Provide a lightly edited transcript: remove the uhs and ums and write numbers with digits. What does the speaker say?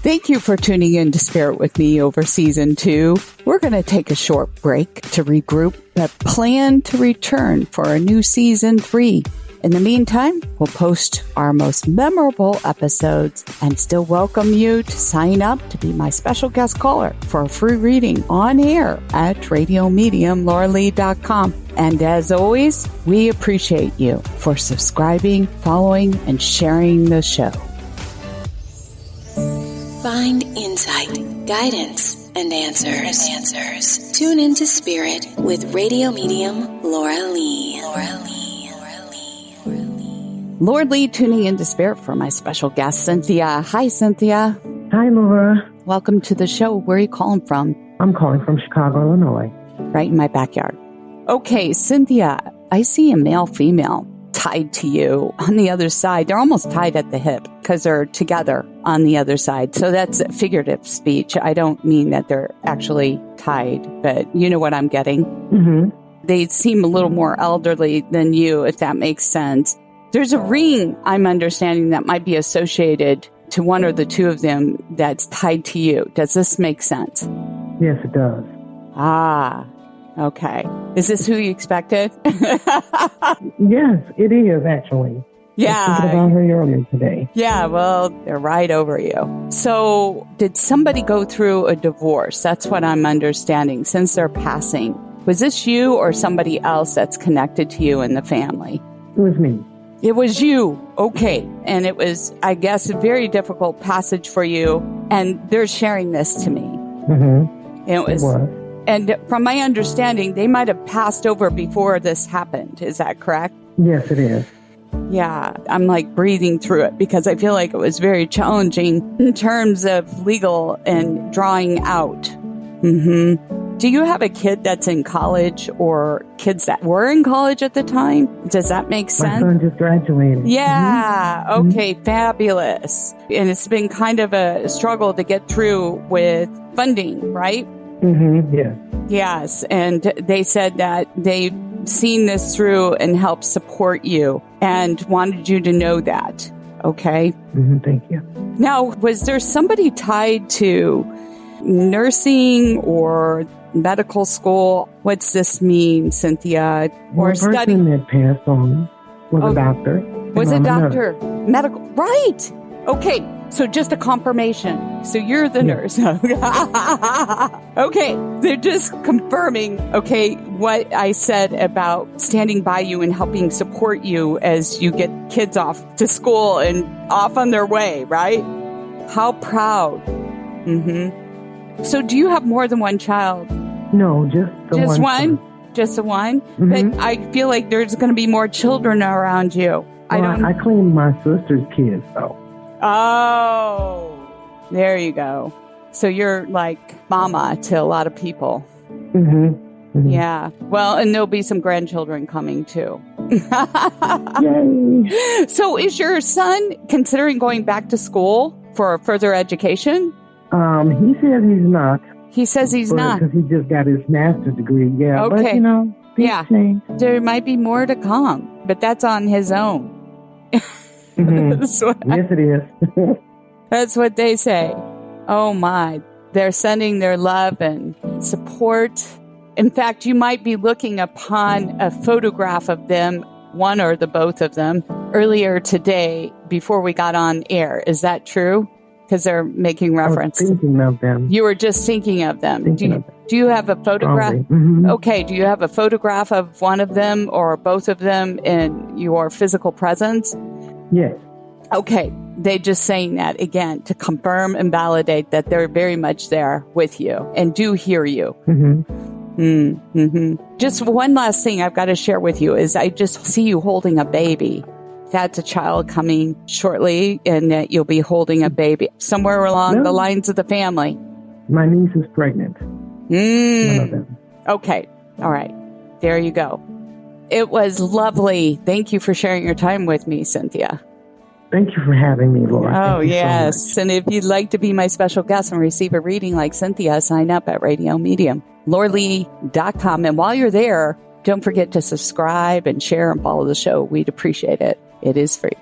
Thank you for tuning in to Spirit with me over Season 2. We're going to take a short break to regroup, but plan to return for a new Season 3. In the meantime, we'll post our most memorable episodes and still welcome you to sign up to be my special guest caller for a free reading on air at radiomediumlauralee.com. And as always, we appreciate you for subscribing, following, and sharing the show. Find insight, guidance, and answers. Tune into Spirit with radio medium Laura Lee. Lord Lee tuning into Spirit for my special guest, Cynthia. Hi, Cynthia. Hi, Laura. Welcome to the show. Where are you calling from? I'm calling from Chicago, Illinois. Right in my backyard. Okay, Cynthia, I see a male-female tied to you on the other side. They're almost tied at the hip because they're together on the other side. So that's figurative speech. I don't mean that they're actually tied, but you know what I'm getting. Mm-hmm. They seem a little more elderly than you, if that makes sense. There's a ring, I'm understanding, that might be associated to one or the two of them that's tied to you. Does this make sense? Yes, it does. Ah, okay. Is this who you expected? Yes, it is, actually. Yeah. I was thinking about her earlier today. Yeah, well, they're right over you. So, did somebody go through a divorce? That's what I'm understanding, since they're passing. Was this you or somebody else that's connected to you in the family? It was me. It was you. Okay. And it was, I guess, a very difficult passage for you. And they're sharing this to me. Mm-hmm. It was. And from my understanding, they might have passed over before this happened. Is that correct? Yes, it is. Yeah. I'm like breathing through it because I feel like it was very challenging in terms of legal and drawing out. Mm-hmm. Do you have a kid that's in college or kids that were in college at the time? Does that make sense? My son just graduated. Yeah. Mm-hmm. Okay. Fabulous. And it's been kind of a struggle to get through with funding, right? Mm-hmm. Yeah. Yes. And they said that they've seen this through and helped support you and wanted you to know that. Okay. Mm-hmm. Thank you. Now, was there somebody tied to nursing or medical school? What's this mean, Cynthia? Or the person that passed on was a doctor. Was a doctor. Medical. Right. Okay. So just a confirmation. So you're the nurse. Okay. They're just confirming, okay, what I said about standing by you and helping support you as you get kids off to school and off on their way, right? How proud. Mm-hmm. So do you have more than one child? No, just the one. Just one? Just the one? Mm-hmm. But I feel like there's going to be more children around you. Well, I claim my sister's kids, though. Oh, there you go. So you're like mama to a lot of people. Mm-hmm. Mm-hmm. Yeah. Well, and there'll be some grandchildren coming too. Yay. So is your son considering going back to school for further education? He says he's not. He says he's not. Because he just got his master's degree. Yeah. Okay. But, you know, change. There might be more to come, but that's on his own. Mm-hmm. Yes, it is. That's what they say. Oh, my. They're sending their love and support. In fact, you might be looking upon a photograph of them, one or the both of them, earlier today before we got on air. Is that true? Because they're making reference. I was thinking of them. You were just thinking of them. Do you have a photograph? Mm-hmm. Okay. Do you have a photograph of one of them or both of them in your physical presence? Yes. Okay. They just saying that again to confirm and validate that they're very much there with you and do hear you. Mm-hmm. Mm-hmm. Just one last thing I've got to share with you is I just see you holding a baby. That's a child coming shortly, and that you'll be holding a baby somewhere along the lines of the family. My niece is pregnant. One of them. Okay. All right. There you go. It was lovely. Thank you for sharing your time with me, Cynthia. Thank you for having me, Laura. Oh, yes. So and if you'd like to be my special guest and receive a reading like Cynthia, sign up at radiomedium.com. And while you're there, don't forget to subscribe and share and follow the show. We'd appreciate it. It is free.